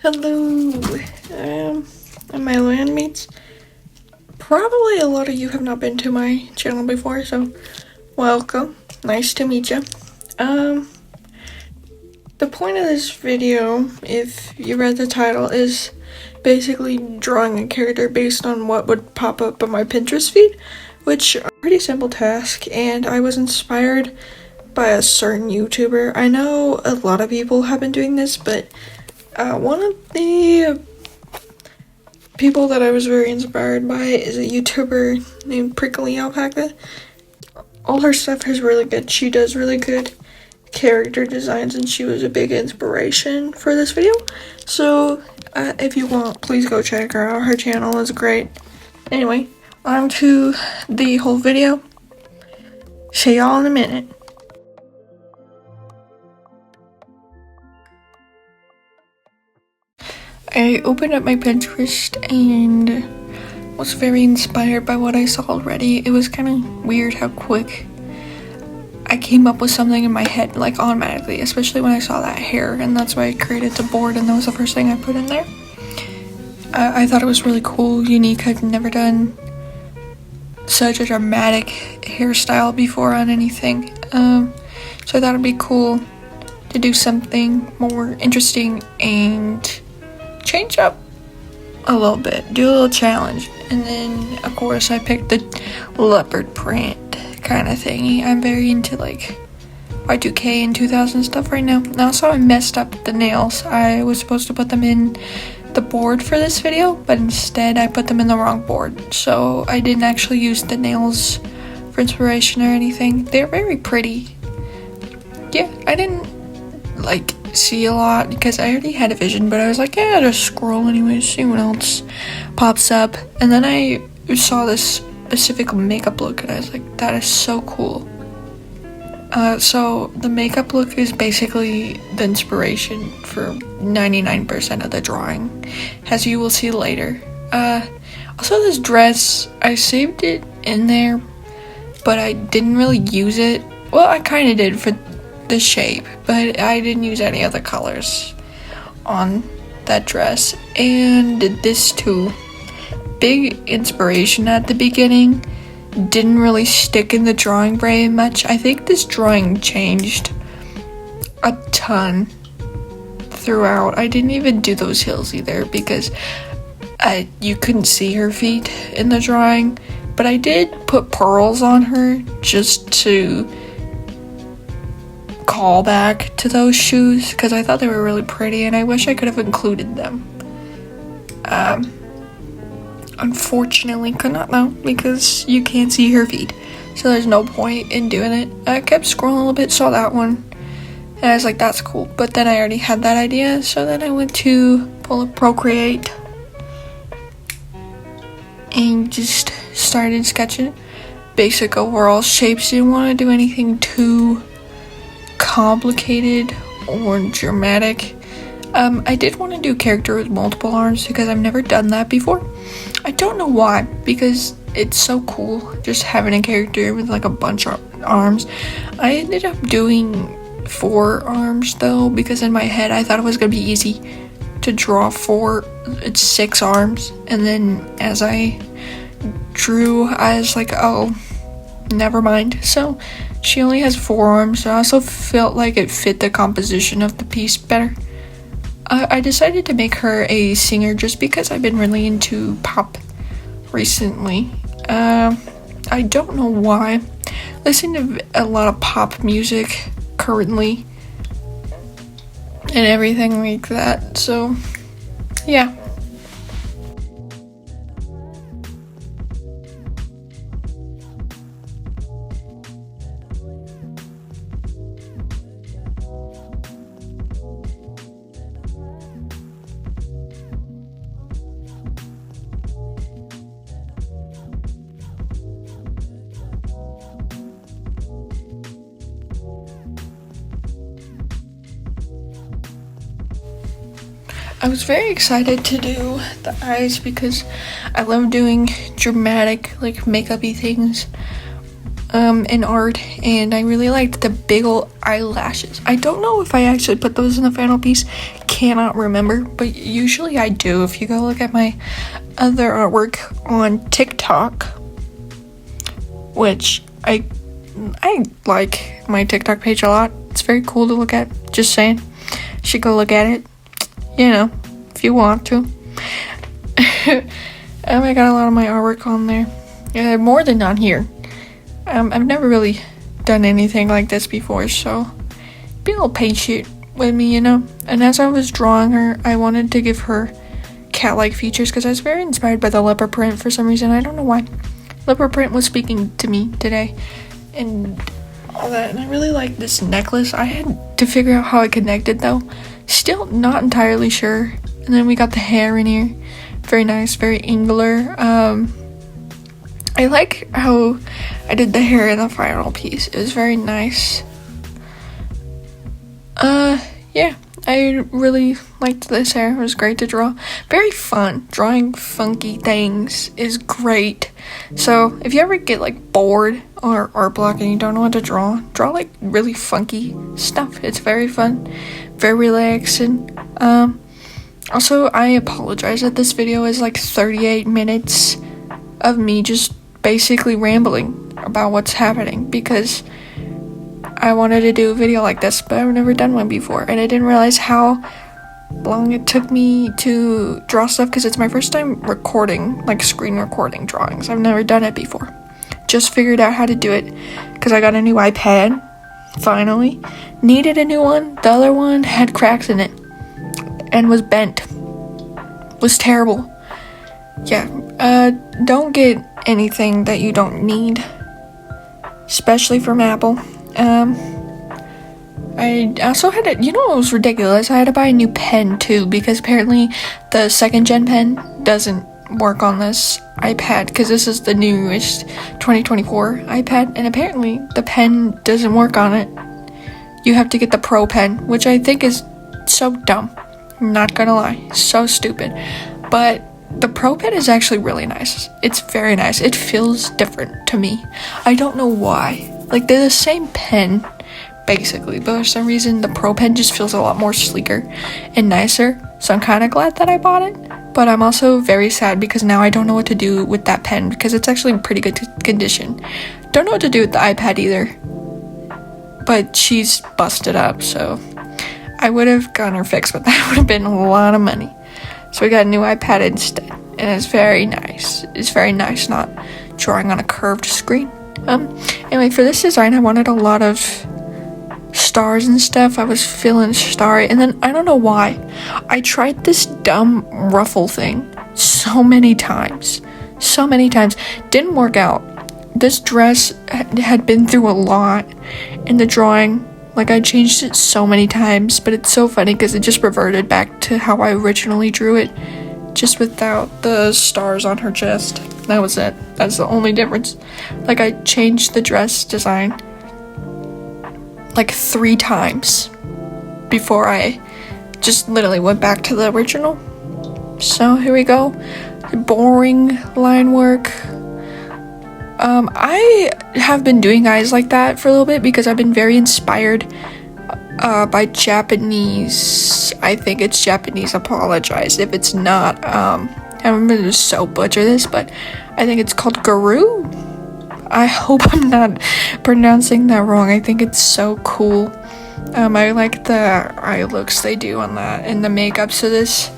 Hello, and my landmates. Probably a lot of you have not been to my channel before, so welcome. Nice to meet you. The point of this video, if you read the title, is basically drawing a character based on what would pop up on my Pinterest feed, which is a pretty simple task, and I was inspired by a certain YouTuber. I know a lot of people have been doing this, but one of the people that I was very inspired by is a YouTuber named Prickly Alpaca. All her stuff is really good. She does really good character designs, and she was a big inspiration for this video. So if you want, please go check her out. Her channel is great. Anyway, on to the whole video. See y'all in a minute. I opened up my Pinterest and was very inspired by what I saw already. It was kind of weird how quick I came up with something in my head, like automatically, especially when I saw that hair, and that's why I created the board, and that was the first thing I put in there. I thought it was really cool, unique. I've never done such a dramatic hairstyle before on anything, so I thought it'd be cool to do something more interesting and change up a little bit, do a little challenge. And then of course I picked the leopard print kind of thingy. I'm very into like Y2K and 2000 stuff right now. And also I messed up the nails. I was supposed to put them in the board for this video, but instead I put them in the wrong board, so I didn't actually use the nails for inspiration or anything. They're very pretty. Yeah, I didn't like see a lot because I already had a vision, but I was like, yeah, just scroll anyways, see what else pops up. And then I saw this specific makeup look and I was like, that is so cool. So the makeup look is basically the inspiration for 99% of the drawing, as you will see later. Also this dress, I saved it in there, but I didn't really use it. Well, I kind of did for the shape, but I didn't use any other colors on that dress. And this too, big inspiration at the beginning, didn't really stick in the drawing very much. I think this drawing changed a ton throughout. I didn't even do those heels either because you couldn't see her feet in the drawing, but I did put pearls on her just to call back to those shoes because I thought they were really pretty and I wish I could have included them. Unfortunately could not though because you can't see her feet, so there's no point in doing it. I kept scrolling a little bit, saw that one, and I was like, that's cool, but then I already had that idea, so then I went to pull up Procreate and just started sketching basic overall shapes. Didn't want to do anything too complicated or dramatic. I did want to do a character with multiple arms because I've never done that before. I don't know why, because it's so cool just having a character with like a bunch of arms. I ended up doing 4 arms though, because in my head I thought it was gonna be easy to draw 6 arms, and then as I drew I was like, oh, never mind. So she only has 4 arms. I also felt like it fit the composition of the piece better. I decided to make her a singer just because I've been really into pop recently. I don't know why. I listen to a lot of pop music currently and everything like that, so yeah. I was very excited to do the eyes because I love doing dramatic, like, makeup-y things, in art, and I really liked the big ol' eyelashes. I don't know if I actually put those in the final piece, cannot remember, but usually I do. If you go look at my other artwork on TikTok, which I like my TikTok page a lot. It's very cool to look at, just saying. You should go look at it, you know, if you want to. I got a lot of my artwork on there. Yeah, more than on here. I've never really done anything like this before, so be a little patient with me, you know. And as I was drawing her, I wanted to give her cat-like features because I was very inspired by the leopard print for some reason. I don't know why. Leopard print was speaking to me today and all that, and I really like this necklace. I had to figure out how it connected though. Still not entirely sure. And then we got the hair in here. Very nice, very angular. I like how I did the hair in the final piece. It was very nice. Yeah, I really liked this hair. It was great to draw. Very fun. Drawing funky things is great. So if you ever get like bored or art block and you don't know what to draw like really funky stuff. It's very fun, very relaxing. Also, I apologize that this video is like 38 minutes of me just basically rambling about what's happening because I wanted to do a video like this, but I've never done one before, and I didn't realize how long it took me to draw stuff because it's my first time recording, like screen recording drawings. I've never done it before. Just figured out how to do it because I got a new iPad, finally. Needed a new one. The other one had cracks in it and was bent. Was terrible. Yeah, don't get anything that you don't need, especially from Apple. I also had to, you know what was ridiculous? I had to buy a new pen too because apparently the second gen pen doesn't work on this iPad because this is the newest 2024 iPad, and apparently the pen doesn't work on it. You have to get the Pro pen, which I think is so dumb. I'm not gonna lie, so stupid. But the Pro pen is actually really nice. It's very nice. It feels different to me. I don't know why. Like, they're the same pen, basically, but for some reason the Pro pen just feels a lot more sleeker and nicer. So I'm kind of glad that I bought it, but I'm also very sad because now I don't know what to do with that pen because it's actually in pretty good condition. Don't know what to do with the iPad either, but she's busted up, so I would have gotten her fixed, but that would have been a lot of money. So we got a new iPad instead, and it's very nice. It's very nice not drawing on a curved screen. Anyway, for this design, I wanted a lot of stars and stuff. I was feeling starry, and then I don't know why. I tried this dumb ruffle thing so many times. Didn't work out. This dress had been through a lot in the drawing. Like, I changed it so many times, but it's so funny because it just reverted back to how I originally drew it, just without the stars on her chest. That was it. That's the only difference. Like, I changed the dress design like 3 times before I just literally went back to the original. So here we go. Boring line work. I have been doing eyes like that for a little bit because I've been very inspired by Japanese. I think it's Japanese. Apologize if it's not. I'm gonna so butcher this, but I think it's called Guru. I hope I'm not pronouncing that wrong. I think it's so cool. I like the eye looks they do on that and the makeup. So this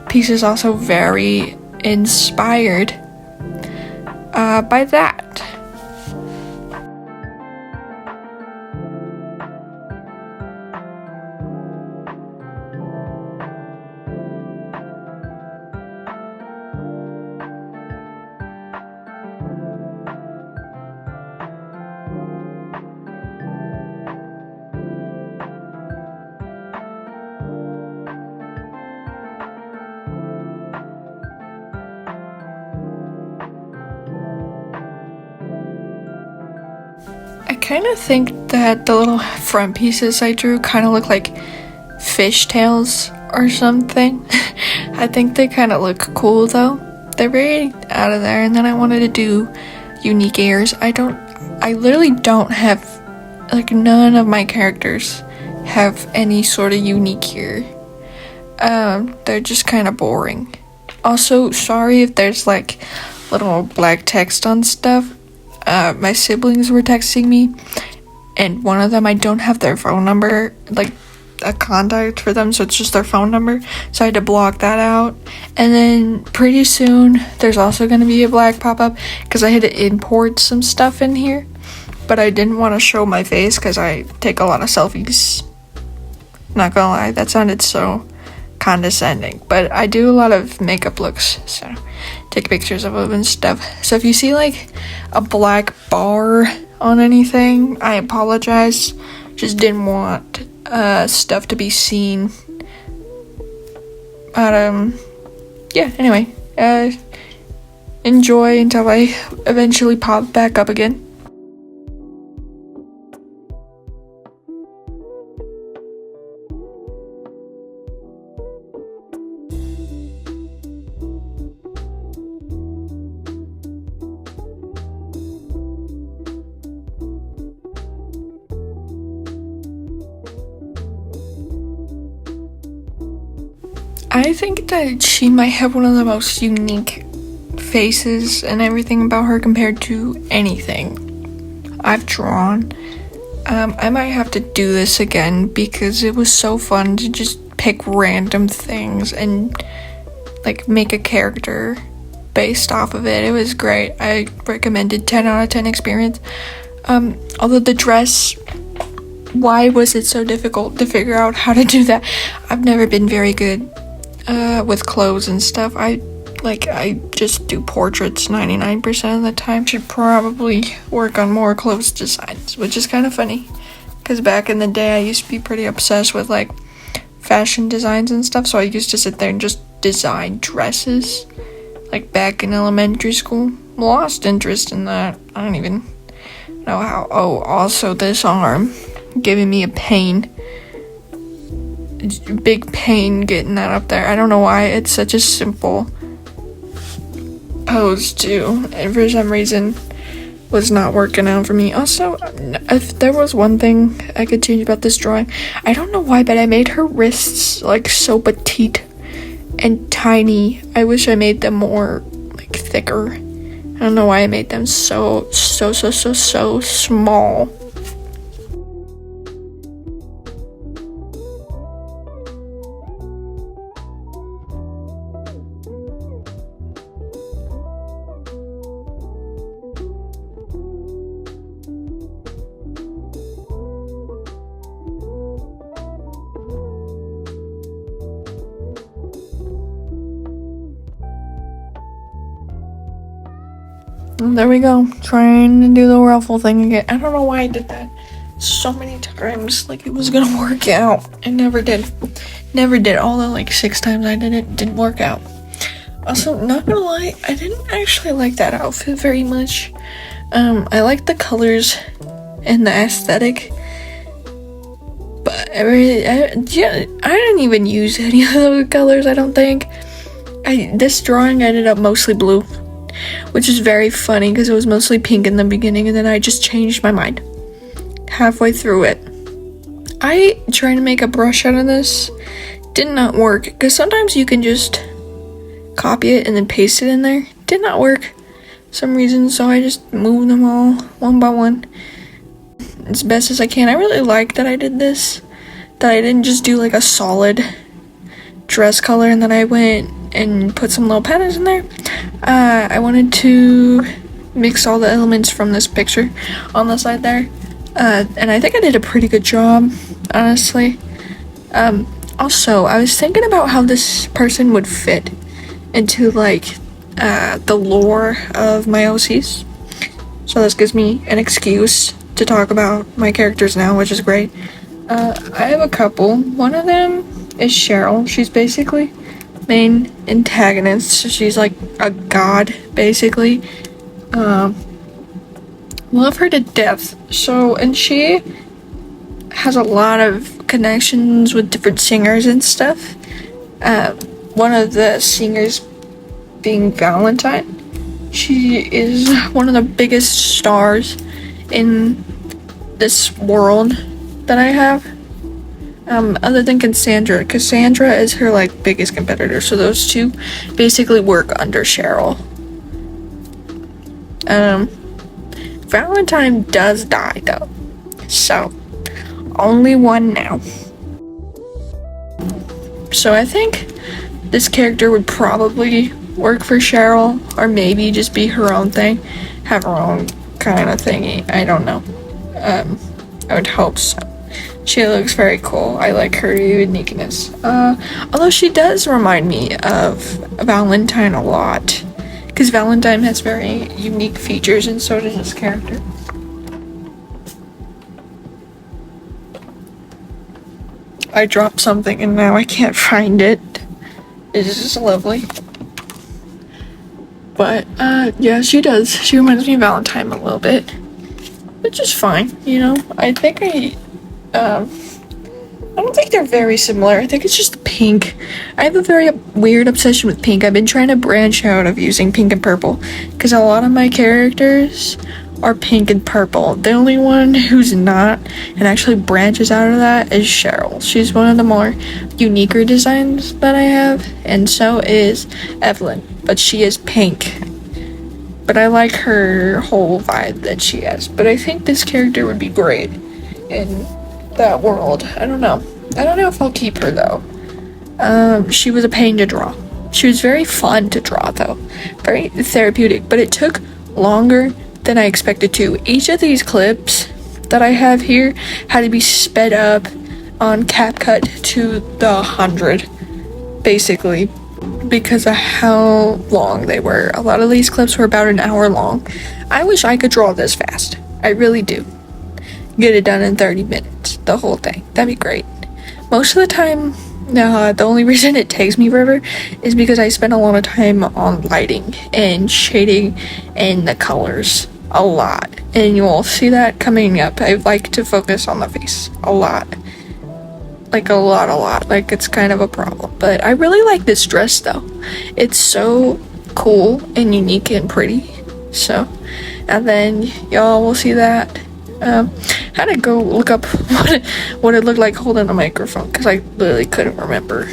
piece is also very inspired by that. I kind of think that the little front pieces I drew kind of look like fishtails or something. I think they kind of look cool though. They're very out of there, and then I wanted to do unique ears. I I literally don't have, like, none of my characters have any sort of unique here. They're just kind of boring. Also, sorry if there's like little black text on stuff. My siblings were texting me, and one of them, I don't have their phone number, like a contact for them, so it's just their phone number, so I had to block that out. And then pretty soon there's also going to be a black pop-up because I had to import some stuff in here, but I didn't want to show my face because I take a lot of selfies. Not gonna lie, that sounded so condescending, but I do a lot of makeup looks, so take pictures of them and stuff. So if you see like a black bar on anything, I apologize. Just didn't want stuff to be seen. But yeah, anyway, enjoy until I eventually pop back up again. I think that she might have one of the most unique faces and everything about her compared to anything I've drawn. I might have to do this again because it was so fun to just pick random things and like make a character based off of it. It was great. I recommended 10 out of 10 experience. Although the dress, why was it so difficult to figure out how to do that? I've never been very good with clothes and stuff. I just do portraits 99% of the time. Should probably work on more clothes designs, which is kind of funny because back in the day I used to be pretty obsessed with like fashion designs and stuff, so I used to sit there and just design dresses like back in elementary school. Lost interest in that. I don't even know how. Oh, also this arm giving me a pain. Big pain getting that up there. I don't know why. It's such a simple pose too, and for some reason was not working out for me. Also, if there was one thing I could change about this drawing, I don't know why, but I made her wrists like so petite and tiny. I wish I made them more like thicker. I don't know why I made them so small. There we go, trying to do the ruffle thing again. I don't know why I did that so many times, like it was gonna work out. It never did. All the like 6 times I did it, didn't work out. Also, not gonna lie, I didn't actually like that outfit very much. I liked the colors and the aesthetic, but I didn't even use any of those colors, I don't think. This drawing ended up mostly blue, which is very funny because it was mostly pink in the beginning, and then I just changed my mind halfway through it. I tried to make a brush out of this, did not work, because sometimes you can just copy it and then paste it in there. Did not work for some reason, so I just moved them all one by one as best as I can. I really like that I did this, that I didn't just do like a solid dress color and then I went and put some little patterns in there. I wanted to mix all the elements from this picture on the side there, and I think I did a pretty good job, honestly. Also, I was thinking about how this person would fit into like the lore of my OCs, so this gives me an excuse to talk about my characters now, which is great. I have a couple. One of them is Cheryl. She's basically main antagonist, so she's like a god basically. Love her to death. So, and she has a lot of connections with different singers and stuff. One of the singers being Valentine. She is one of the biggest stars in this world that I have. Other than Cassandra. Cassandra is her like biggest competitor, so those two basically work under Cheryl. Valentine does die though, so only one now. So I think this character would probably work for Cheryl, or maybe just be her own thing, have her own kind of thingy. I don't know. I would hope so. She looks very cool. I like her uniqueness. Although she does remind me of Valentine a lot, because Valentine has very unique features, and so does this character. I dropped something and now I can't find it. It is just lovely. But, yeah, she does. She reminds me of Valentine a little bit. Which is fine, you know? I don't think they're very similar. I think it's just pink. I have a very weird obsession with pink. I've been trying to branch out of using pink and purple, because a lot of my characters are pink and purple. The only one who's not and actually branches out of that is Cheryl. She's one of the more uniquer designs that I have, and so is Evelyn, but she is pink. But I like her whole vibe that she has. But I think this character would be great in that world. I don't know if I'll keep her though. She was a pain to draw. She was very fun to draw though, very therapeutic, but it took longer than I expected to. Each of these clips that I have here had to be sped up on CapCut to the 100, basically, because of how long they were. A lot of these clips were about an hour long. I wish I could draw this fast. I really do. Get it done in 30 minutes, the whole thing. That'd be great. Most of the time, the only reason it takes me forever is because I spend a lot of time on lighting and shading and the colors a lot. And you will see that coming up. I like to focus on the face a lot. Like a lot. Like it's kind of a problem. But I really like this dress though. It's so cool and unique and pretty. So, and then y'all will see that. Had to go look up what it looked like holding a microphone, because I literally couldn't remember.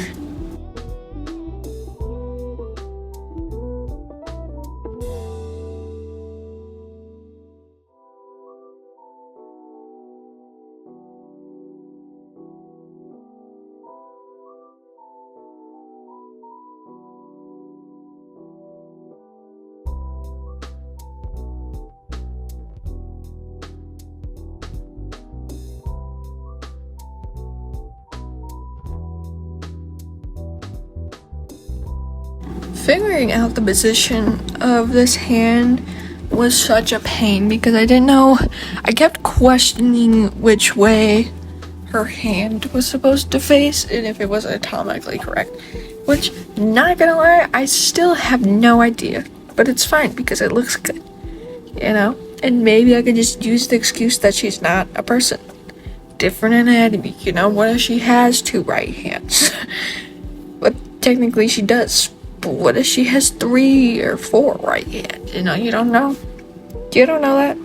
Figuring out the position of this hand was such a pain, because I didn't know. I kept questioning which way her hand was supposed to face and if it was anatomically correct, which, not gonna lie, I still have no idea, but it's fine because it looks good, you know? And maybe I could just use the excuse that she's not a person. Different anatomy, you know? What if she has two right hands? But technically she does. But what if she has 3 or 4 right hands? You know, you don't know. You don't know that.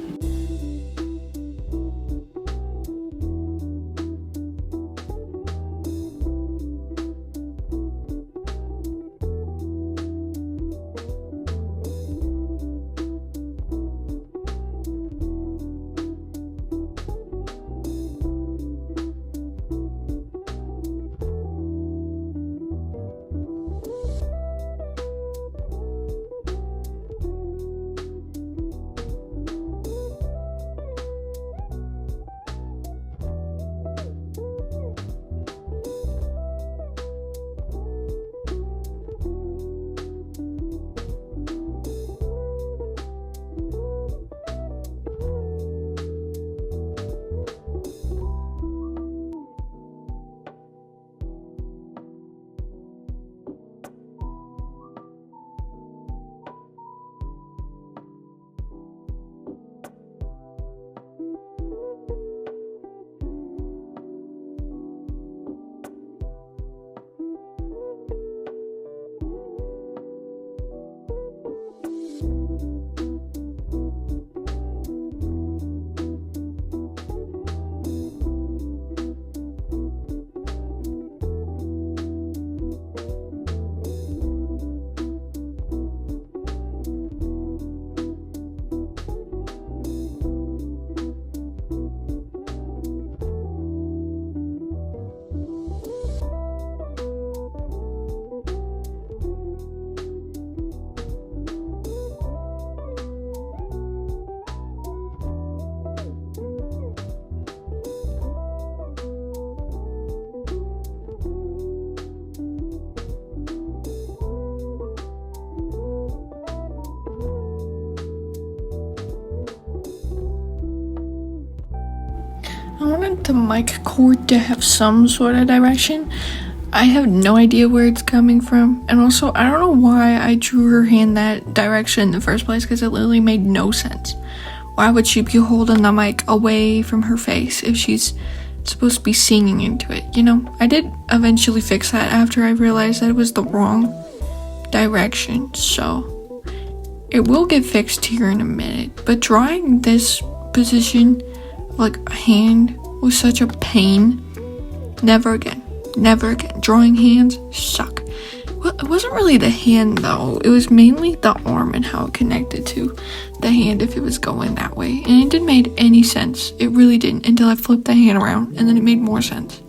the mic cord to have some sort of direction. I have no idea where it's coming from, and also I don't know why I drew her hand that direction in the first place, because it literally made no sense. Why would she be holding the mic away from her face if she's supposed to be singing into it, you know? I did eventually fix that after I realized that it was the wrong direction, so it will get fixed here in a minute. But drawing this position like a hand was such a pain. Never again. Never again. Drawing hands suck. Well, it wasn't really the hand though. It was mainly the arm and how it connected to the hand if it was going that way. And it didn't make any sense. It really didn't until I flipped the hand around, and then it made more sense.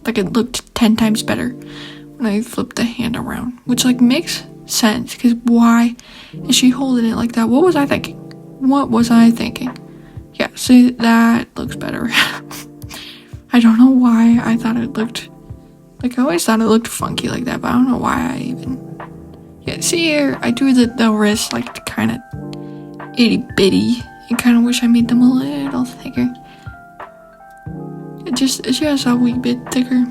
Like it looked 10 times better when I flipped the hand around, which like makes sense, because why is she holding it like that? What was I thinking? What was I thinking? Yeah, see, that looks better. I don't know why I thought it looked, like I always thought it looked funky like that, but I don't know why I even, yeah, see here, I drew the wrist like kind of itty bitty. I kind of wish I made them a little thicker. It's just a wee bit thicker.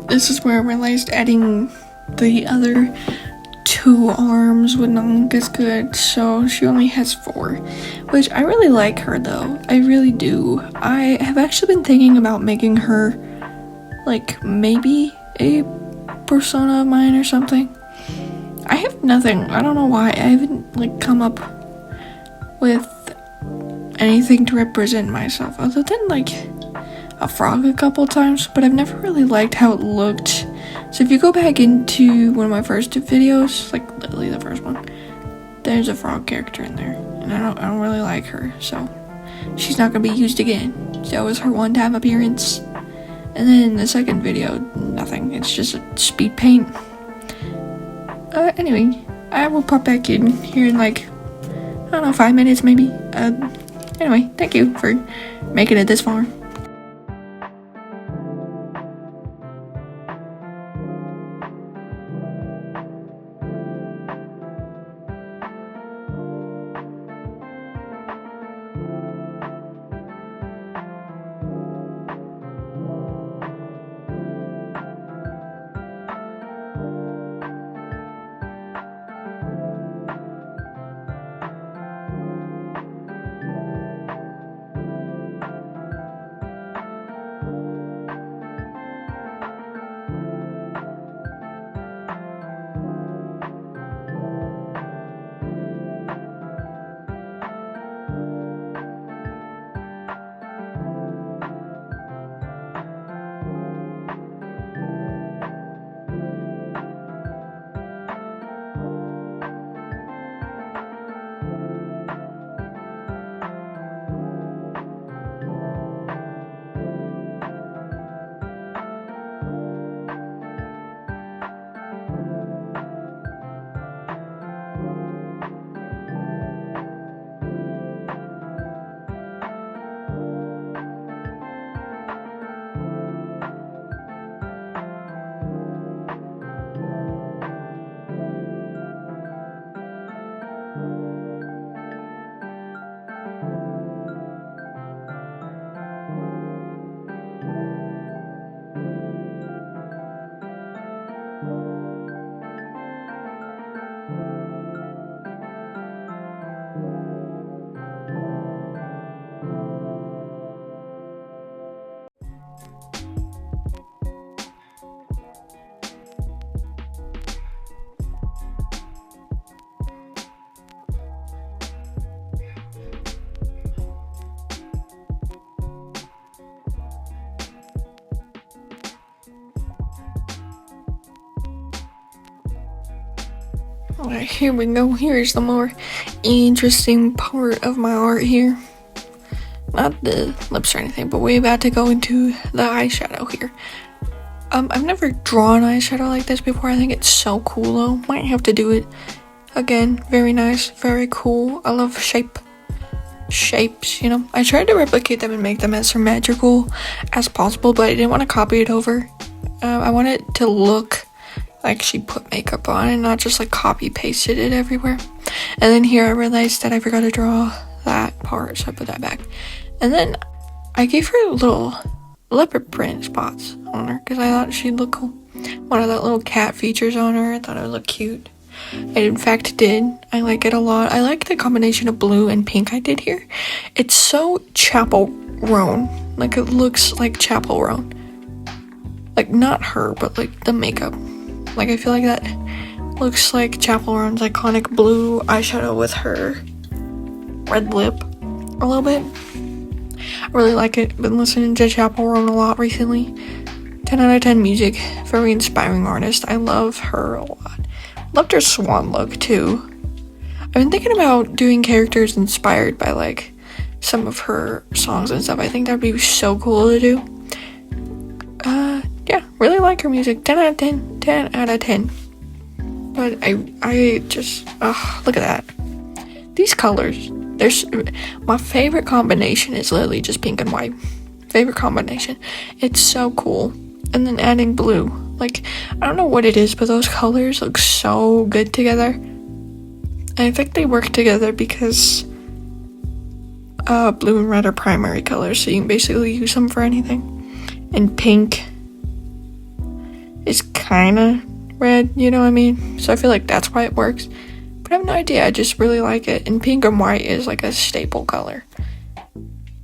This is where I realized adding the other 2 arms would not look as good, so she only has 4, which I really like her though. I really do. I have actually been thinking about making her like maybe a persona of mine or something. I have nothing. I don't know why. I haven't like come up with anything to represent myself other than like a frog a couple times, but I've never really liked how it looked. So if you go back into one of my first 2 videos, like literally the first one, there's a frog character in there, and I don't really like her, so she's not gonna be used again. So that was her one-time appearance. And then in the second video, nothing. It's just a speed paint. Anyway, I will pop back in here in like, I don't know, 5 minutes maybe. Anyway, thank you for making it this far. Alright, here we go. Here's the more interesting part of my art here. Not the lips or anything, but we're about to go into the eyeshadow here. I've never drawn eyeshadow like this before. I think it's so cool though. Might have to do it again. Very nice, very cool. I love shapes, you know. I tried to replicate them and make them as symmetrical as possible, but I didn't want to copy it over. I want it to look like she put makeup on and not just like copy pasted it everywhere. And then here I realized that I forgot to draw that part, so I put that back. And then I gave her little leopard print spots on her because I thought she'd look cool. One of the little cat features on her. I thought it would look cute. It in fact did. I like it a lot. I like the combination of blue and pink I did here. It's so Chapel Roan. Like it looks like Chapel Roan. Like not her, but like the makeup. Like I feel like that looks like Chapel Roan's iconic blue eyeshadow with her red lip a little bit. I really like it. Been listening to Chapel Roan a lot recently. 10 out of 10 music. Very inspiring artist. I love her a lot. Loved her swan look too. I've been thinking about doing characters inspired by like some of her songs and stuff. I think that'd be so cool to do. Yeah, really like her music. 10 out of 10. 10 out of 10. But I just, look at that. These colors. My favorite combination is literally just pink and white. Favorite combination. It's so cool. And then adding blue. Like, I don't know what it is, but those colors look so good together. And I think they work together because blue and red are primary colors, so you can basically use them for anything. And pink is kind of red, you know what I mean? So I feel like that's why it works. But I have no idea, I just really like it. And pink and white is like a staple color.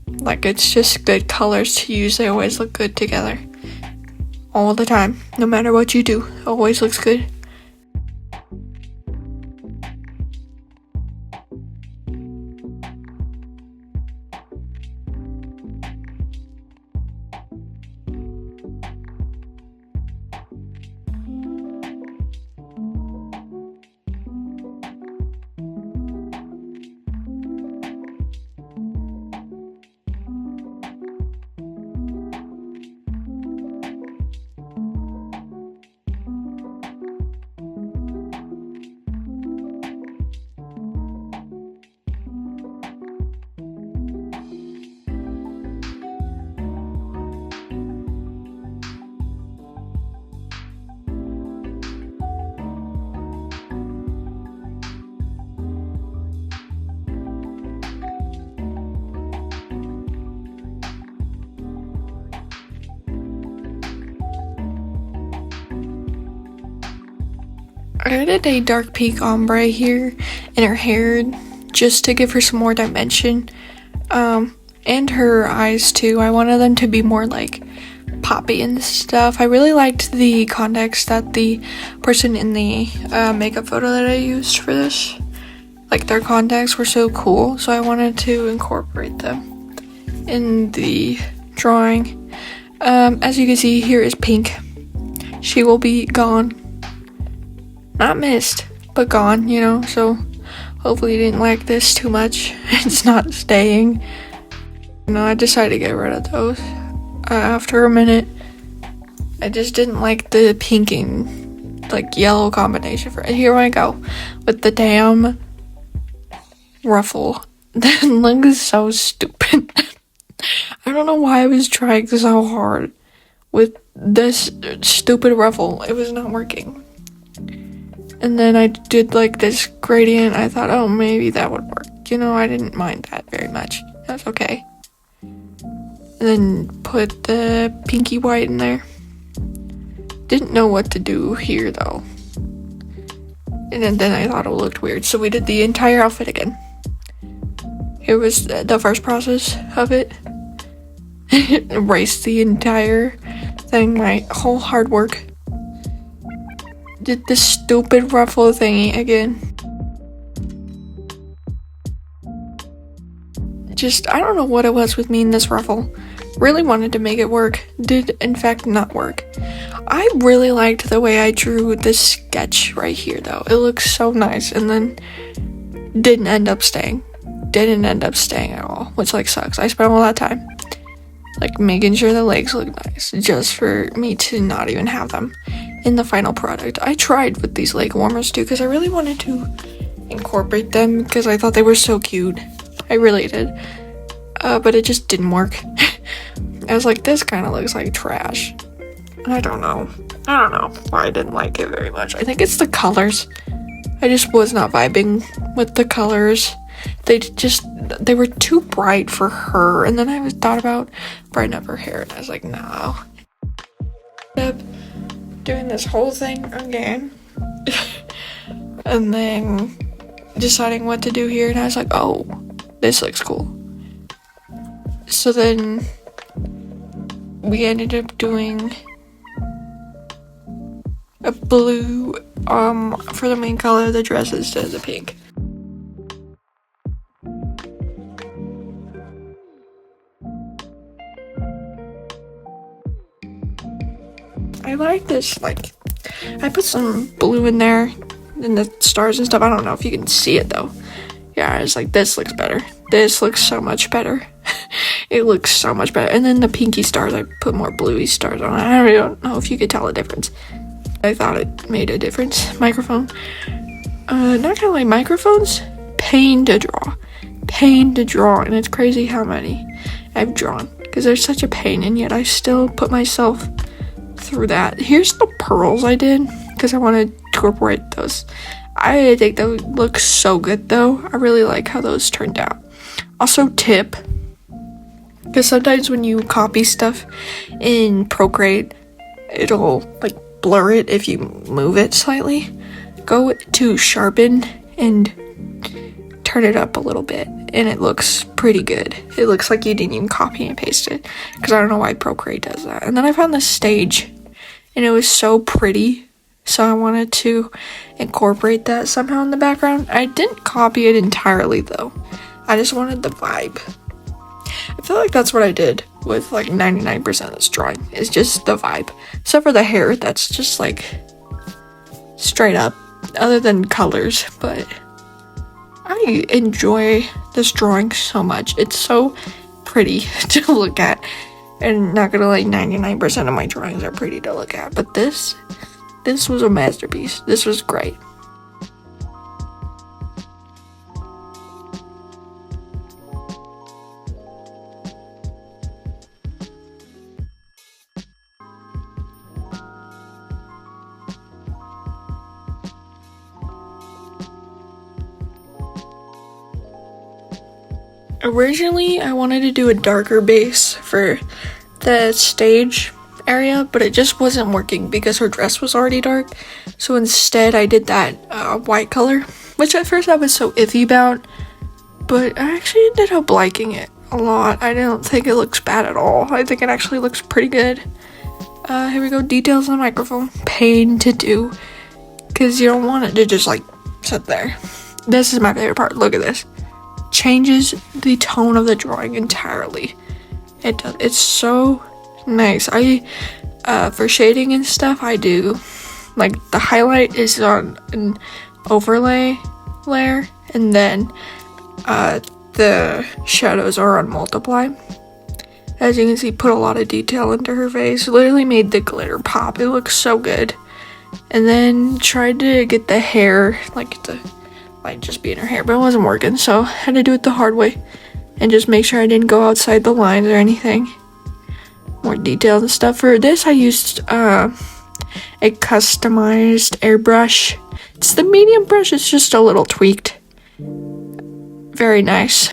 Like, it's just good colors to use. They always look good together. All the time. No matter what you do. Always looks good. I added a dark pink ombre here in her hair just to give her some more dimension. And her eyes too. I wanted them to be more like poppy and stuff. I really liked the context that the person in the makeup photo that I used for this, like their contacts were so cool, so I wanted to incorporate them in the drawing. As you can see, here is pink. She will be gone. Not missed, but gone, you know, so hopefully you didn't like this too much. It's not staying. You know, I decided to get rid of those after a minute. I just didn't like the pink and like yellow combination for it. Here I go with the damn ruffle. That looks so stupid. I don't know why I was trying so hard with this stupid ruffle. It was not working. And then I did like this gradient. I thought, oh, maybe that would work. You know, I didn't mind that very much. That's okay. And then put the pinky white in there. Didn't know what to do here though. And then I thought it looked weird. So we did the entire outfit again. Here was the first process of it. Erased the entire thing, my whole hard work. Did the stupid ruffle thingy again. Just, I don't know what it was with me in this ruffle. Really wanted to make it work. Did in fact not work. I really liked the way I drew this sketch right here though. It looks so nice, and then didn't end up staying at all, which like sucks. I spent a lot of time like making sure the legs look nice just for me to not even have them in the final product. I tried with these leg warmers too because I really wanted to incorporate them because I thought they were so cute. I really did, but it just didn't work. I was like, this kind of looks like trash. I don't know why I didn't like it very much. I think it's the colors. I just was not vibing with the colors. They were too bright for her, and then I thought about brightening up her hair, and I was like, no. Ended up doing this whole thing again, and then deciding what to do here, and I was like, oh, this looks cool. So then we ended up doing a blue for the main color of the dress instead of the pink. I like this, like, I put some blue in there and the stars and stuff. I don't know if you can see it though. Yeah, I was like, this looks better. This looks so much better. It looks so much better. And then the pinky stars, I put more bluey stars on it. I really don't know if you could tell the difference. I thought it made a difference. Microphone. Not gonna lie, microphones, pain to draw. And it's crazy how many I've drawn. Because they're such a pain, and yet I still put myself through that. Here's the pearls I did, because I want to incorporate those. I think those look so good though. I really like how those turned out. Also tip, because sometimes when you copy stuff in Procreate, it'll like blur it if you move it slightly. Go to sharpen and turn it up a little bit, and it looks pretty good. It looks like you didn't even copy and paste it, because I don't know why Procreate does that. And then I found this stage, and it was so pretty, so I wanted to incorporate that somehow in the background. I didn't copy it entirely though. I just wanted the vibe. I feel like that's what I did with like 99% of this drawing, is just the vibe. Except for the hair, that's just like straight up, other than colors. But I enjoy this drawing so much. It's so pretty to look at. And not gonna lie, 99% of my drawings are pretty to look at. But this was a masterpiece. This was great. Originally, I wanted to do a darker base for the stage area, but it just wasn't working because her dress was already dark. So instead, I did that white color, which at first I was so iffy about, but I actually ended up liking it a lot. I don't think it looks bad at all. I think it actually looks pretty good. Here we go, details on the microphone. Pain to do, because you don't want it to just like sit there. This is my favorite part. Look at this. Changes the tone of the drawing entirely. It does. It's so nice. I for shading and stuff, I do like the highlight is on an overlay layer, and then the shadows are on multiply. As you can see, put a lot of detail into her face. Literally made the glitter pop. It looks so good. And then tried to get the hair, like the light just be in her hair, but it wasn't working, so I had to do it the hard way and just make sure I didn't go outside the lines or anything. More details and stuff. For this, I used a customized airbrush. It's the medium brush. It's just a little tweaked. Very nice.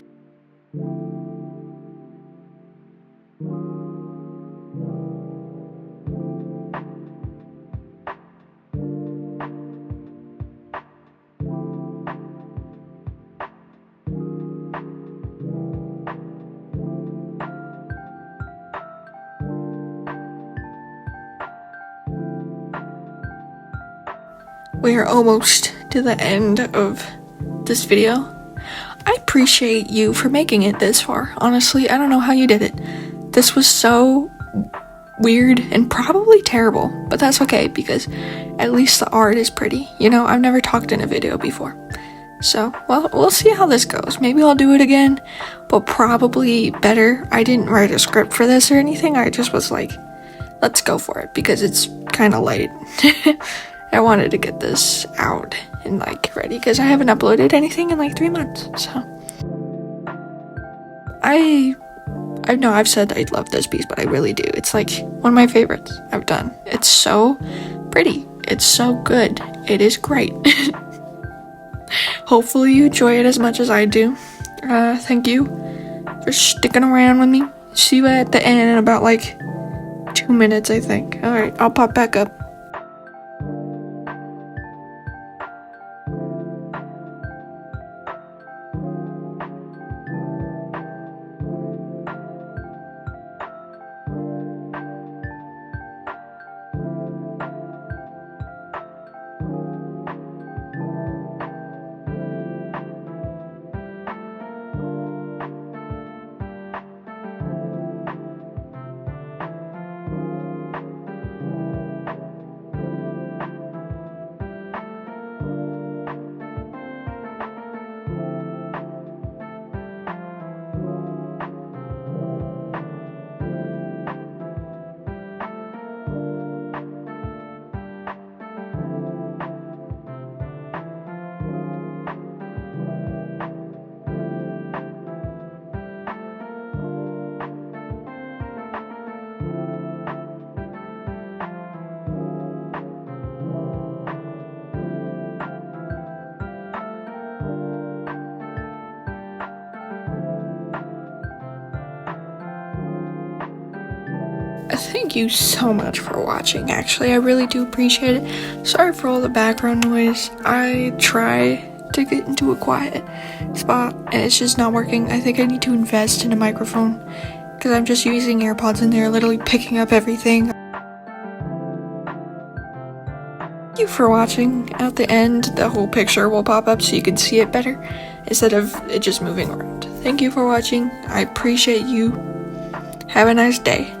We are almost to the end of this video. I appreciate you for making it this far. Honestly, I don't know how you did it. This was so weird and probably terrible, but that's okay because at least the art is pretty. You know, I've never talked in a video before. So, well, we'll see how this goes. Maybe I'll do it again, but probably better. I didn't write a script for this or anything. I just was like, let's go for it because it's kind of late. I wanted to get this out and like ready because I haven't uploaded anything in like 3 months. So, I know I've said I love this piece, but I really do. It's like one of my favorites I've done. It's so pretty. It's so good. It is great. Hopefully you enjoy it as much as I do. Thank you for sticking around with me. See you at the end in about like 2 minutes, I think. Alright, I'll pop back up. Thank you so much for watching. Actually, I really do appreciate it. Sorry for all the background noise. I try to get into a quiet spot and it's just not working. I think I need to invest in a microphone because I'm just using AirPods and they're literally picking up everything. Thank you for watching. At the end, the whole picture will pop up so you can see it better instead of it just moving around. Thank you for watching. I appreciate you. Have a nice day.